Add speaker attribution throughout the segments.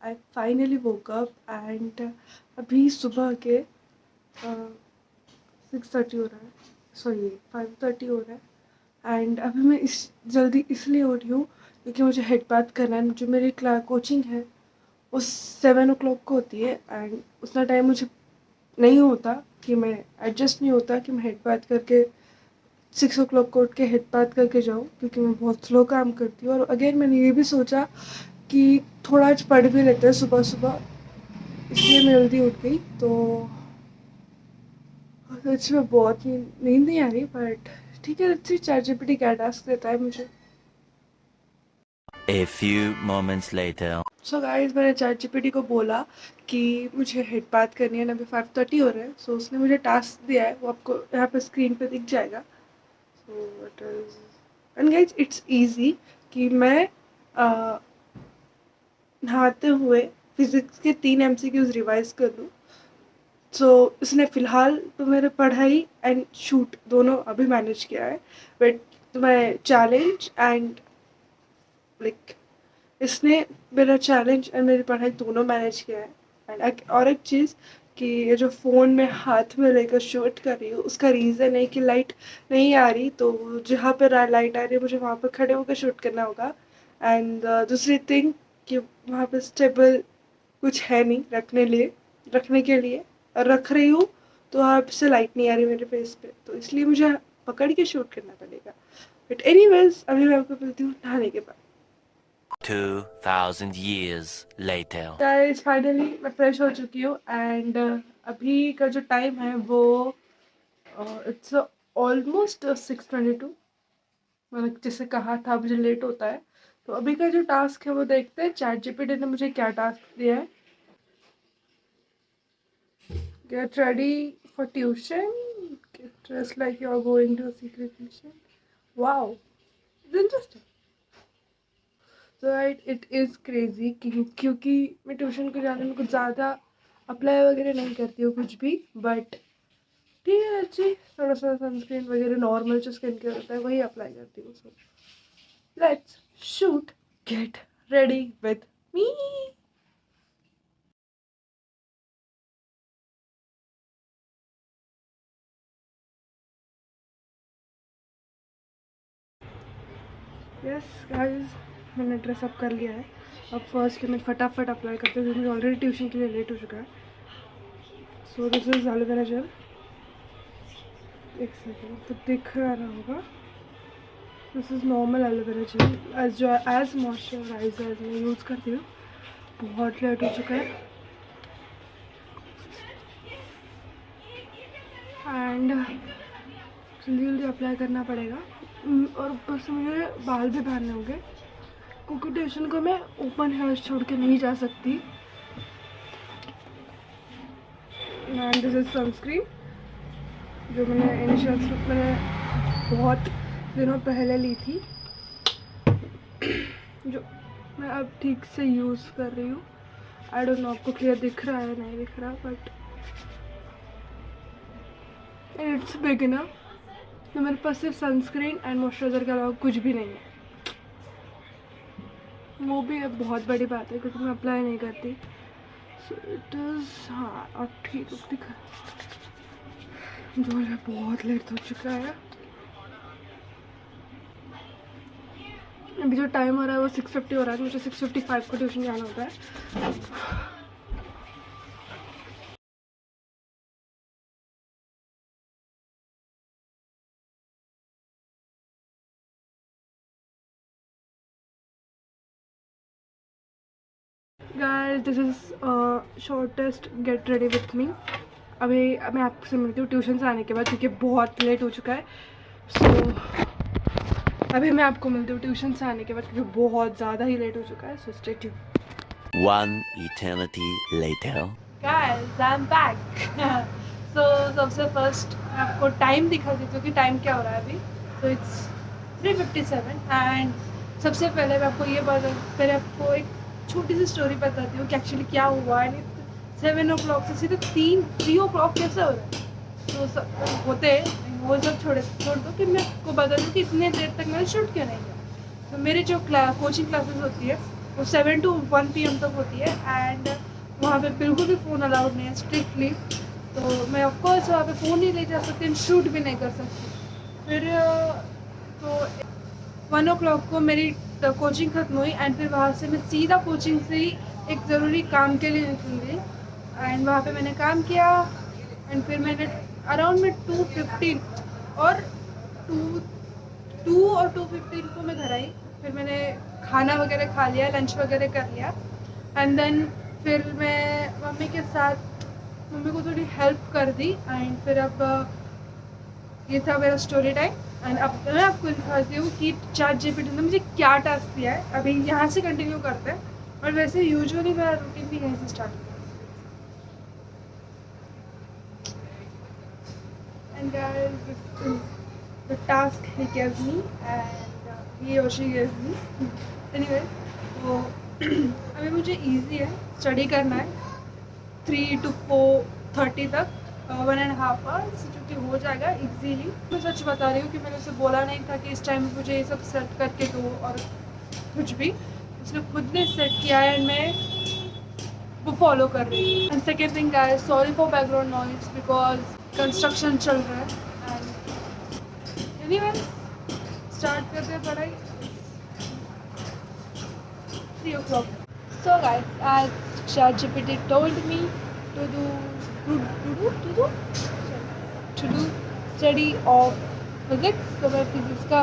Speaker 1: I finally woke up and अभी सुबह के 6:30 हो रहा है, सॉरी 5:30 हो रहा है एंड अभी मैं जल्दी इसलिए हो रही हूँ क्योंकि मुझे हेड बाथ करना है। जो मेरी कोचिंग है वो 7 o'clock को होती है एंड उतना टाइम मुझे नहीं होता कि मैं एडजस्ट नहीं होता कि मैं हेड बाथ करके 6 o'clock को उठ के हेड बाथ करके जाऊँ, क्योंकि मैं बहुत स्लो काम करती हूँ। और अगेन मैंने ये भी सोचा कि थोड़ा आज पढ़ भी लेते हैं सुबह सुबह, इसलिए मैं जल्दी उठ गई। तो सच में बहुत नींद नहीं आ रही, बट ठीक है, अच्छी ChatGPT क्या टास्क देता है मुझे।
Speaker 2: A few moments later.
Speaker 1: So guys, मैंने ChatGPT को बोला कि मुझे हेड बात करनी है, अभी 5:30 हो रहे हैं। सो उसने मुझे टास्क दिया है, वो आपको यहाँ पे स्क्रीन पे दिख जाएगा। So it is and guys it's easy कि मैं नहाते हुए फिजिक्स के 3 MCQs रिवाइज कर लूँ। सो इसने फ़िलहाल तो मेरे पढ़ाई एंड शूट दोनों अभी मैनेज किया है, बट मैं चैलेंज एंड लाइक इसने मेरा चैलेंज एंड मेरी पढ़ाई दोनों मैनेज किया है। एंड और एक चीज़ कि ये जो फ़ोन में हाथ में लेकर शूट कर रही हूँ, उसका रीज़न है कि लाइट नहीं आ रही, तो जहाँ पर लाइट आ रही है मुझे वहाँ पर खड़े होकर शूट करना होगा। एंड दूसरी थिंग कि वहाँ पर स्टेबल कुछ है नहीं रखने के लिए, और रख रही हूँ तो वहाँ से लाइट नहीं आ रही मेरे फेस पे, तो इसलिए मुझे पकड़ के शूट करना पड़ेगा। बट एनीवेज अभी मैं आपको मिलती हूँ नहाने के बाद।
Speaker 2: 2000 years later.
Speaker 1: गाइस फाइनली मैं फ्रेश हो चुकी हूँ एंड अभी का जो टाइम है वो इट्स ऑलमोस्ट 6:22। मैंने जैसे कहा था मुझे लेट होता है, तो अभी का जो टास्क है वो देखते हैं ChatGPT ने मुझे क्या टास्क दिया है। Get ready for tuition. Get dressed like you're going to a secret mission. Wow, it's interesting. So right, it is crazy क्योंकि मैं ट्यूशन को जाने में कुछ ज़्यादा अप्लाई वगैरह नहीं करती हूँ कुछ भी, बट ठीक है, अच्छी थोड़ा सा सनस्क्रीन वगैरह नॉर्मल जो स्किन केयर होता है वही अप्लाई करती हूँ। So let's shoot, get ready with me. Yes guys, मैंने ड्रेसअप कर लिया है। अब फर्स्ट मैं फटाफट अप्लाई करती हूँ क्योंकि मुझे ऑलरेडी ट्यूशन के लिए लेट हो चुका है। So this is aloe vera gel. एक सेकेंड, तो दिख रहा होगा, this is normal aloe vera gel as moisturiser मैं यूज़ करती हूँ। बहुत लेट हो चुका है एंड जल्दी जल्दी अप्लाई करना पड़ेगा। और ऊपर से मुझे बाल भी बांधने होंगे क्योंकि ट्यूशन को मैं ओपन हेयर छोड़ के नहीं जा सकती। एंड दिस इज सनस्क्रीन जो मैंने इनिशियल स्टेप मैंने बहुत दिनों पहले ली थी, जो मैं अब ठीक से यूज़ कर रही हूँ। आई डोंट नो आपको क्लियर दिख रहा है नहीं दिख रहा, बट इट्स बिग इनफ। तो मेरे पास सिर्फ सनस्क्रीन एंड मॉइस्चराइज़र के अलावा कुछ भी नहीं है। वो भी एक बहुत बड़ी बात है क्योंकि मैं अप्लाई नहीं करती। सो इट इज़, हाँ अब ठीक दिख रहा है। जो है बहुत लेट हो चुका है। अभी जो टाइम हो रहा है वो 6:50 हो रहा है, मुझे 6:55 को ट्यूशन जाना होता है। Guys this is shortest get ready with me. अभी मैं आपसे मिलती हूँ ट्यूशन से आने के बाद क्योंकि बहुत लेट हो चुका है। सो अभी मैं आपको मिलती हूँ ट्यूशन से आने के बाद क्योंकि बहुत ज़्यादा ही लेट हो चुका है। So stay tuned.
Speaker 2: One eternity later.
Speaker 1: Guys I am back. So सबसे फर्स्ट आपको टाइम दिखा देती हूँ कि टाइम क्या हो रहा है अभी। सो इट्स 3:57 एंड सबसे पहले मैं आपको पहले आपको एक छोटी सी स्टोरी बताती हूँ कि एक्चुअली क्या हुआ है। 7 o'clock से सीधे 3 o'clock कैसे हो रहा है, तो होते वो सब छोड़ दो कि मैं आपको बता दूँ कि इतने देर तक मैंने शूट क्यों नहीं किया। तो मेरी जो कोचिंग क्लासेस होती है वो 7 to 1 PM तक होती है एंड वहाँ पे बिल्कुल भी फ़ोन अलाउड नहीं है स्ट्रिक्टली। तो मैं ऑफकोर्स वहाँ पे फ़ोन नहीं ले जा सकती एंड शूट भी नहीं कर सकती। फिर तो 1 o'clock को मेरी कोचिंग ख़त्म हुई एंड फिर वहाँ से मैं सीधा कोचिंग से ही एक ज़रूरी काम के लिए निकल गई एंड वहाँ पे मैंने काम किया एंड फिर मैंने अराउंड में 2:15 और 2 और 2:15 को मैं घर आई। फिर मैंने खाना वगैरह खा लिया, लंच वगैरह कर लिया एंड देन फिर मैं मम्मी के साथ मम्मी को थोड़ी हेल्प कर दी एंड फिर अब ये था मेरा स्टोरी टाइम एंड अब मैं आपको दिखाती हूँ कि ChatGPT ने मुझे क्या टास्क दिया है। अभी यहाँ से कंटिन्यू करते हैं और वैसे यूजुअली मेरा रूटीन भी यहीं से स्टार्ट होता है। And guys this is the task he gives me and he or she gives me anyway। तो अभी मुझे इजी है, स्टडी करना है 3 to 4:30 तक 1.5 hours, जो कि हो जाएगा इजीली। मैं सच बता रही हूँ कि मैंने उसे बोला नहीं था कि इस टाइम मुझे ये सब सेट करके दो और कुछ भी, उसने खुद ने सेट किया है एंड मैं वो फॉलो कर रही हूँ। And second thing guys, sorry for background noise because construction चल रहा है एंड एनीवे स्टार्ट करते हैं पढ़ाई 3 o'clock। So guys, as ChatGPT told me to do study of physics, तो मैं फिजिक्स का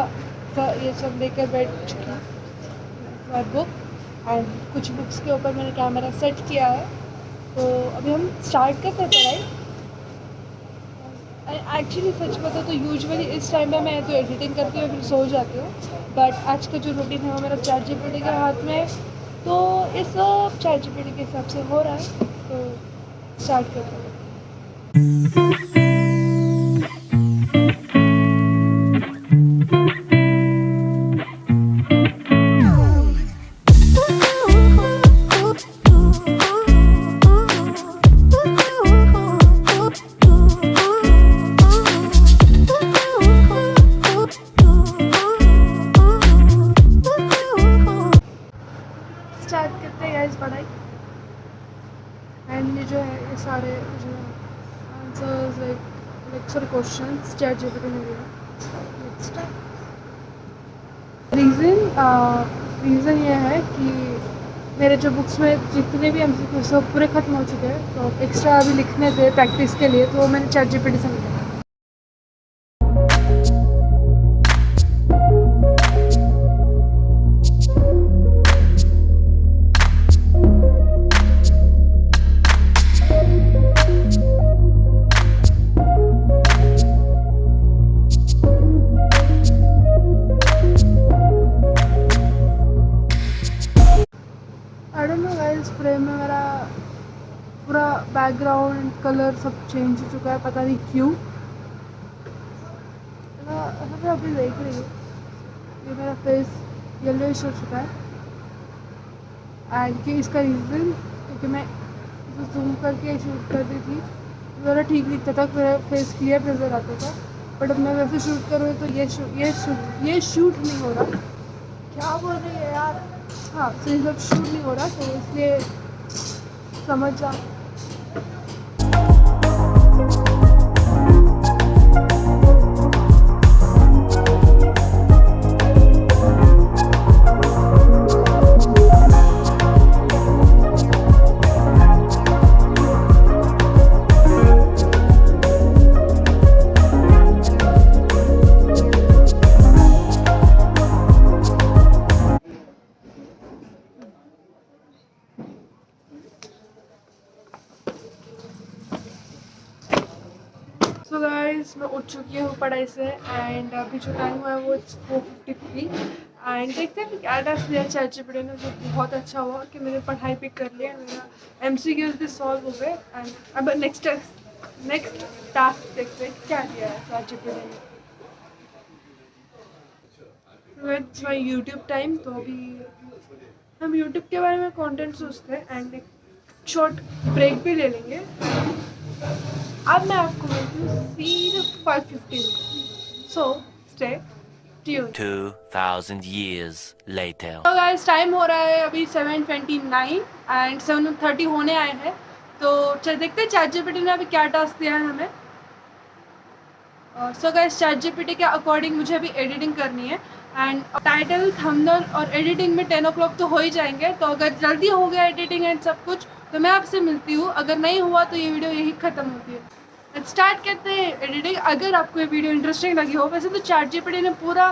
Speaker 1: ये सब लेकर बैठ चुकी हूँ बुक एंड कुछ बुक्स के ऊपर मैंने कैमरा सेट किया है। तो अभी हम स्टार्ट करते हैं पढ़ाई। एक्चुअली सच बता तो यूजुअली इस टाइम पे मैं तो एडिटिंग करती हूँ फिर सो जाती हूँ, बट आज का जो रूटीन है वो मेरा ChatGPT के हाथ में है, तो इस ChatGPT के हिसाब से हो रहा है। तो स्टार्ट करते हैं। स्टार्ट करते हैं गाइस पढ़ाई एंड ये जो है ये सारे जो answers like sorry questions ChatGPT ने दिया। रीज़न ये है कि मेरे जो बुक्स में जितने भी MCQ सब पूरे ख़त्म हो चुके हैं, तो एक्स्ट्रा अभी लिखने थे प्रैक्टिस के लिए, तो मैंने ChatGPT से लिखा। I don't know guys, frame में मेरा पूरा बैकग्राउंड कलर सब चेंज हो चुका है, पता नहीं क्यों। मैं अभी देख रही हूँ ये मेरा फेस येलोइश हो चुका है एंड कि इसका रीज़न क्योंकि मैं जूम करके शूट करती थी ज़रा ठीक दिखता था, मेरा फेस क्लियर नज़र आता था, बट अब मैं वैसे शूट करूँ तो ये शूट नहीं हो रहा। क्या बोल रही है यार? हाँ, तो ये सब शूट नहीं हो रहा, तो इसलिए समझ जा। सो गाइस, मैं उठ चुकी हूँ पढ़ाई से एंड अभी जो टाइम हुआ है वो 4:53 एंड देखते हैं क्या टास्क दिया ChatGPT ने, जो बहुत अच्छा हुआ कि मैंने पढ़ाई भी कर लिया, मेरा MCQs भी सॉल्व हो गए एंड अब नेक्स्ट टास्क देखते हैं क्या दिया है ChatGPT ने। इट्स माई यूट्यूब टाइम, तो अभी हम यूट्यूब के बारे में कंटेंट सोचते हैं एंड एक शॉर्ट ब्रेक भी ले लेंगे। अब मैं आपको मिलती हूँ सीधे 5:15। So stay tune.
Speaker 2: 2000 years later.
Speaker 1: तो गाइस टाइम हो रहा है अभी 7:29 एंड 7:30 होने आए हैं। तो चल देखते हैं ChatGPT ने अभी क्या टास्क दिया है हमें। सो गाइस ChatGPT के अकॉर्डिंग मुझे अभी एडिटिंग करनी है एंड टाइटल, थंबनेल और एडिटिंग में 10 o'clock तो हो ही जाएंगे। तो अगर जल्दी हो गया एडिटिंग एंड सब कुछ तो मैं आपसे मिलती हूँ, अगर नहीं हुआ तो ये वीडियो यही ख़त्म होती है। स्टार्ट करते हैं एडिटिंग। अगर आपको ये वीडियो इंटरेस्टिंग लगी हो, वैसे तो ChatGPT ने पूरा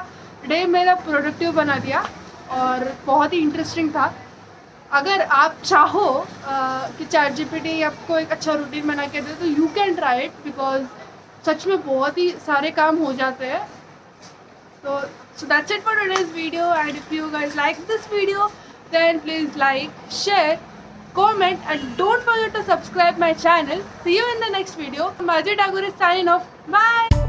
Speaker 1: डे मेरा प्रोडक्टिव बना दिया और बहुत ही इंटरेस्टिंग था। अगर आप चाहो कि ChatGPT आपको एक अच्छा रूटीन बना के दे तो you can try it, because सच में बहुत ही सारे काम हो जाते हैं। तो so that's it for today's video, and if you guys like this video then please like, share, comment and don't forget to subscribe my channel. See you in the next video. Majid Tagore is signing off. Bye.